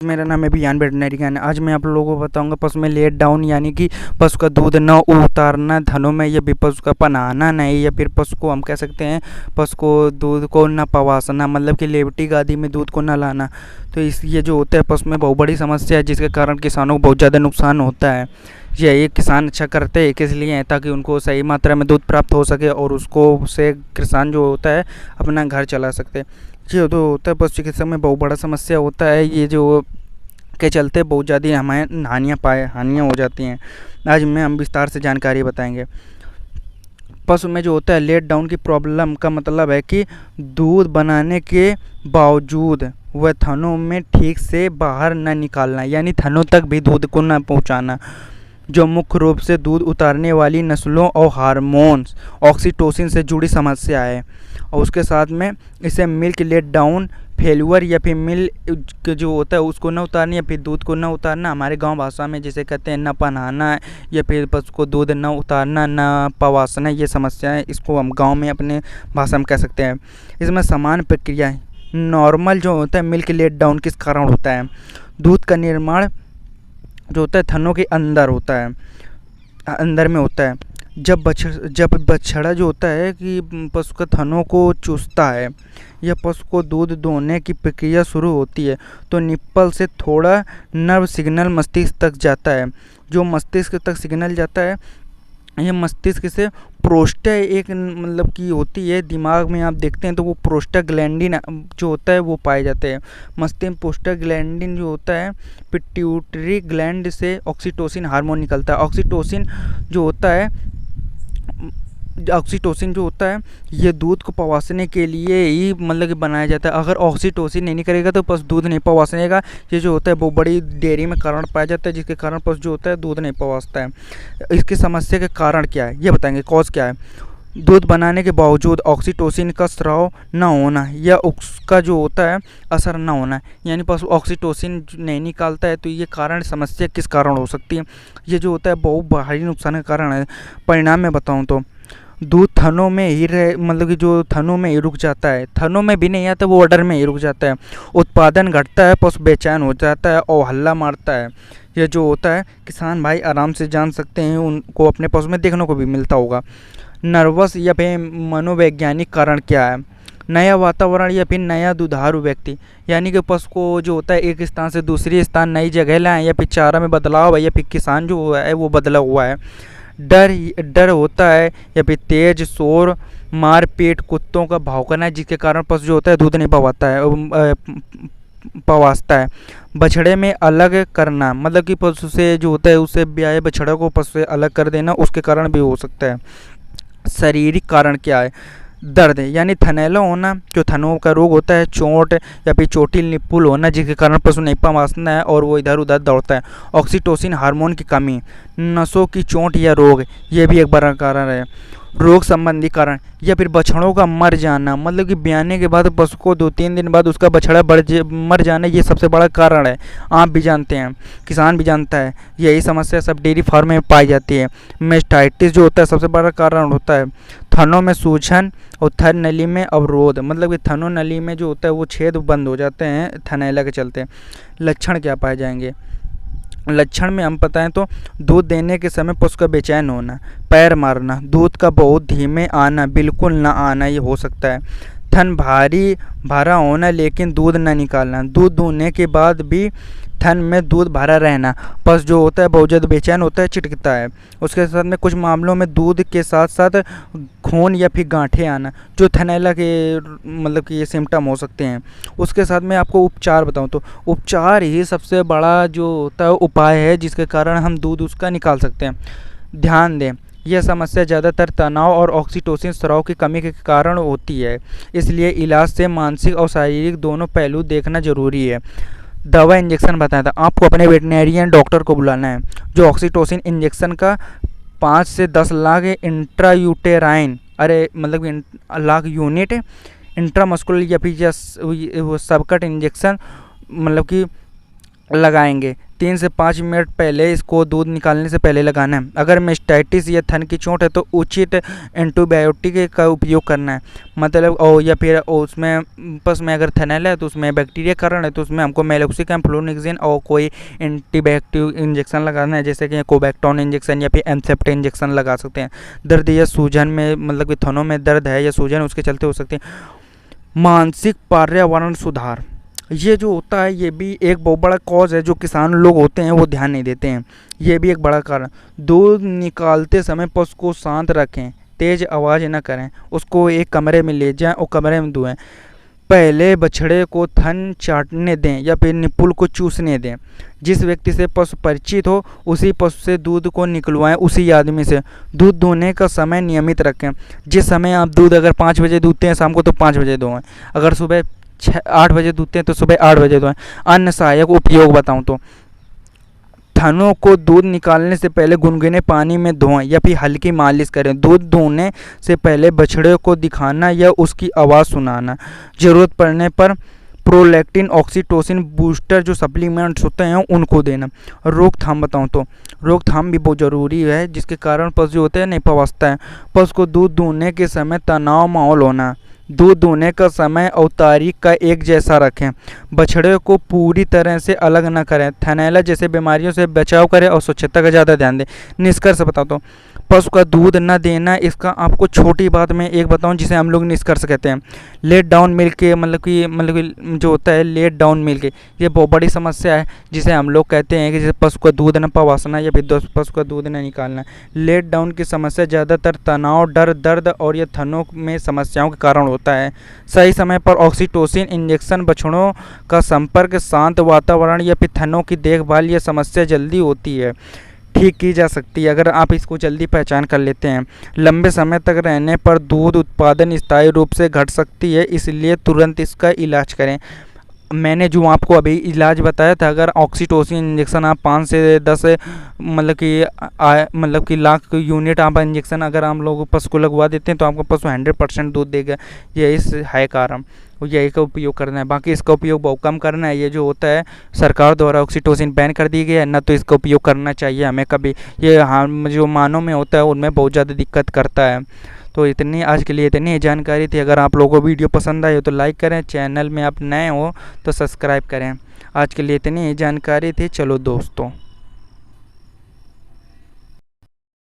मेरा नाम है अभियान वेटनरी ज्ञान। आज मैं आप लोगों को बताऊंगा पशु में लेट डाउन यानी कि पशु का दूध न उतारना थनों में, या फिर पशु का पनाना नहीं, या फिर पशु को हम कह सकते हैं पशु को दूध को न पवासना, मतलब कि लेवटी गादी में दूध को न लाना। तो इस ये जो होता है पशु में बहुत बड़ी समस्या है, जिसके कारण किसानों को बहुत ज़्यादा नुकसान होता है। ये किसान अच्छा करते हैं किस लिए, ताकि उनको सही मात्रा में दूध प्राप्त हो सके और उसको से किसान जो होता है अपना घर चला सकते। ये तो होता है पशु चिकित्सा में बहुत बड़ा समस्या होता है, ये जो के चलते बहुत ज़्यादा हमें हानियाँ हो जाती हैं। आज में हम विस्तार से जानकारी बताएंगे। पशु में जो होता है लेट डाउन की प्रॉब्लम का मतलब है कि दूध बनाने के बावजूद वह थनों में ठीक से बाहर न निकालना, यानी थनों तक भी दूध को न पहुंचाना, जो मुख्य रूप से दूध उतारने वाली नस्लों और हार्मोन्स ऑक्सीटोसिन से जुड़ी समस्या है। और उसके साथ में इसे मिल्क लेट डाउन फेल्यूर या फिर मिल्क जो होता है उसको न उतारना, या फिर दूध को न उतारना, हमारे गांव भाषा में जिसे कहते हैं न पनहाना, या फिर पशु को दूध न उतारना, न पवासना, ये समस्या है, इसको हम गांव में अपने भाषा में कह सकते हैं। इसमें समान प्रक्रिया है। नॉर्मल जो होता है मिल्क लेट डाउन किस कारण होता है, दूध का निर्माण जो होता है थनों के अंदर होता है, अंदर में होता है। जब बछड़ा जो होता है कि पशु का थनों को चूसता है या पशु को दूध दोहने की प्रक्रिया शुरू होती है, तो निप्पल से थोड़ा नर्व सिग्नल मस्तिष्क तक जाता है। जो मस्तिष्क तक सिग्नल जाता है, ये मस्तिष्क से प्रोस्टा एक मतलब की होती है, दिमाग में आप देखते हैं तो वो प्रोस्टाग्लैंडिन जो होता है वो पाए जाते हैं। मस्तिष्क प्रोस्टाग्लैंडिन जो होता है पिट्यूटरी ग्लैंड से ऑक्सीटोसिन हार्मोन निकलता है। ऑक्सीटोसिन जो होता है ये दूध को पवासने के लिए ही मतलब कि बनाया जाता है। अगर ऑक्सीटोसिन नहीं करेगा तो पशु दूध नहीं पवासनेगा। ये जो होता है वो बड़ी डेयरी में कारण पाया जाता है, जिसके कारण पशु जो होता है दूध नहीं पवासता है। इसकी समस्या के कारण क्या है ये बताएंगे, कॉज क्या है। दूध बनाने के बावजूद ऑक्सीटोसिन का स्राव न होना या उसका जो होता है असर न होना, यानी पशु ऑक्सीटोसिन नहीं निकालता है, तो ये कारण समस्या किस कारण हो सकती है। ये जो होता है बहुत भारी नुकसान का कारण है। परिणाम में बताऊँ तो दूध थनों में ही मतलब कि जो थनों में ही रुक जाता है, थनों में भी नहीं आता, वो ऑर्डर में ही रुक जाता है। उत्पादन घटता है, पशु बेचैन हो जाता है और हल्ला मारता है। ये जो होता है किसान भाई आराम से जान सकते हैं, उनको अपने पशु में देखने को भी मिलता होगा। नर्वस या फिर मनोवैज्ञानिक कारण क्या है, नया वातावरण या फिर नया दुधारू व्यक्ति, यानी कि पशु को जो होता है एक स्थान से दूसरी स्थान नई जगह लाएँ, या फिर चारा में बदलाव है, या फिर किसान जो है वो बदला हुआ है। डर होता है, या फिर तेज शोर, मारपीट, कुत्तों का भौंकना, जिसके कारण पशु जो होता है दूध नहीं पवासता है। बछड़े में अलग करना, मतलब कि पशु से जो होता है उससे ब्याए बछड़े को पशु से अलग कर देना, उसके कारण भी हो सकता है। शारीरिक कारण क्या है, दर्द यानी थनैला होना, जो थनों का रोग होता है, चोट या फिर चोटिल निपुल होना, जिसके कारण पशु नहीं पवासना है और वो इधर उधर दौड़ता है। ऑक्सीटोसिन हार्मोन की कमी, नसों की चोट या रोग, ये भी एक बड़ा कारण है। रोग संबंधी कारण या फिर बछड़ों का मर जाना, मतलब कि ब्याने के बाद पशु को 2-3 दिन बाद उसका बछड़ा मर जाना, ये सबसे बड़ा कारण है। आप भी जानते हैं, किसान भी जानता है, यही समस्या सब डेयरी फार्म में पाई जाती है। मेस्टाइटिस जो होता है सबसे बड़ा कारण होता है थनों में सूजन और थन नली में अवरोध, मतलब कि थनों नली में जो होता है वो छेद बंद हो जाते हैं थनैला के चलते। लक्षण क्या पाए जाएंगे, लक्षण में हम बताएं तो दूध देने के समय पशु का बेचैन होना, पैर मारना, दूध का बहुत धीमे आना, बिल्कुल ना आना, ये हो सकता है। थन भरा होना लेकिन दूध न निकालना, दूध दूहने के बाद भी थन में दूध भरा रहना, पशु जो होता है बहुत ज़्यादा बेचैन होता है, चिढ़ता है। उसके साथ में कुछ मामलों में दूध के साथ साथ खून या फिर गांठें आना, जो थनैला के मतलब कि ये सिम्टम हो सकते हैं। उसके साथ में आपको उपचार बताऊं तो उपचार ही सबसे बड़ा जो होता है उपाय है, जिसके कारण हम दूध उसका निकाल सकते हैं। ध्यान दें, यह समस्या ज़्यादातर तनाव और ऑक्सीटोसिन स्राव की कमी के कारण होती है, इसलिए इलाज से मानसिक और शारीरिक दोनों पहलू देखना जरूरी है। दवा इंजेक्शन बताया था, आपको अपने वेटनरियन डॉक्टर को बुलाना है, जो ऑक्सीटोसिन इंजेक्शन का 5 से 10 लाख इंट्रायूटेराइन मतलब लाख यूनिट इंट्रामस्कुलर या फिर सबकट इंजेक्शन, मतलब कि लगाएंगे। 3 से 5 मिनट पहले इसको दूध निकालने से पहले लगाना है। अगर मेस्टाइटिस या थन की चोट है तो उचित एंटीबायोटिक का उपयोग करना है। मतलब या फिर उसमें पस में अगर थनैल है तो उसमें बैक्टीरिया कारण है तो उसमें हमको मेलोक्सिकम, फ्लोनिक्सिन और कोई एंटीबायोटिक इंजेक्शन लगाना है, जैसे कि कोबैक्टोन इंजेक्शन या फिर एमसेप्ट इंजेक्शन लगा सकते हैं। दर्द या सूजन में, मतलब कि थनों में दर्द है या सूजन उसके चलते हो सकती है। मानसिक पर्यावरण सुधार, ये जो होता है ये भी एक बहुत बड़ा कॉज है जो किसान लोग होते हैं वो ध्यान नहीं देते हैं। ये भी एक बड़ा कारण। दूध निकालते समय पशु को शांत रखें, तेज आवाज़ न करें, उसको एक कमरे में ले जाएं और कमरे में दुएं। पहले बछड़े को थन चाटने दें या फिर निपुल को चूसने दें। जिस व्यक्ति से पशु परिचित हो उसी पशु से दूध को निकलवाएं, उसी आदमी से। दूध दूहने का समय नियमित रखें। जिस समय आप दूध अगर 5 बजे दूधते हैं शाम को तो 5 बजे दुएं। अगर सुबह 8 बजे दूधते हैं तो सुबह 8 बजे दुएं। अन्य सहायक उपयोग बताऊं तो थनों को दूध निकालने से पहले गुनगुने पानी में धोएं या फिर हल्की मालिश करें। दूध दूहने से पहले बछड़े को दिखाना या उसकी आवाज़ सुनाना। ज़रूरत पड़ने पर प्रोलैक्टिन, ऑक्सीटोसिन बूस्टर जो सप्लीमेंट्स होते हैं उनको देना। रोकथाम बताऊं तो रोकथाम भी बहुत ज़रूरी है, जिसके कारण पशु जो होते हैं नहीं पहुँचता है। पशु को दूध दूहने के समय तनाव माहौल होना। दूध दूहने का समय और तारीख का एक जैसा रखें। बछड़े को पूरी तरह से अलग न करें। थनैला जैसे बीमारियों से बचाव करें और स्वच्छता का ज़्यादा ध्यान दें। निष्कर्ष बताता हूँ, पशु का दूध न देना, इसका आपको छोटी बात में एक बताऊं जिसे हम लोग निष्कर्ष कहते हैं। लेट डाउन मिल्क के मतलब कि जो होता है लेट डाउन मिल्क, ये बहुत बड़ी समस्या है जिसे हम लोग कहते हैं कि जैसे पशु का दूध न पवासना या फिर पशु का दूध न निकालना। लेट डाउन की समस्या ज़्यादातर तनाव, डर, दर्द और ये थनों में समस्याओं के कारण होता है। सही समय पर ऑक्सीटोसिन इंजेक्शन, बछड़ों का संपर्क, शांत वातावरण या फिर थनों की देखभाल, ये समस्या जल्दी होती है, ठीक की जा सकती है अगर आप इसको जल्दी पहचान कर लेते हैं। लंबे समय तक रहने पर दूध उत्पादन स्थायी रूप से घट सकती है, इसलिए तुरंत इसका इलाज करें। मैंने जो आपको अभी इलाज बताया था, अगर ऑक्सीटोसिन इंजेक्शन आप 5 से 10 मतलब कि लाख यूनिट आप इंजेक्शन अगर हम लोग पशु को लगवा देते हैं तो आपका पशु 100% दूध देगा। ये इस है कारण, यही का उपयोग करना है। बाकी इसका उपयोग बहुत कम करना है। ये जो होता है सरकार द्वारा ऑक्सीटोसिन बैन कर दी गई है ना, तो इसका उपयोग करना चाहिए हमें कभी। ये हाँ जो मानव में होता है उनमें बहुत ज़्यादा दिक्कत करता है। तो इतनी आज के लिए इतनी जानकारी थी। अगर आप लोगों को वीडियो पसंद आई हो तो लाइक करें, चैनल में आप नए हो तो सब्सक्राइब करें। आज के लिए इतनी जानकारी थी। चलो दोस्तों।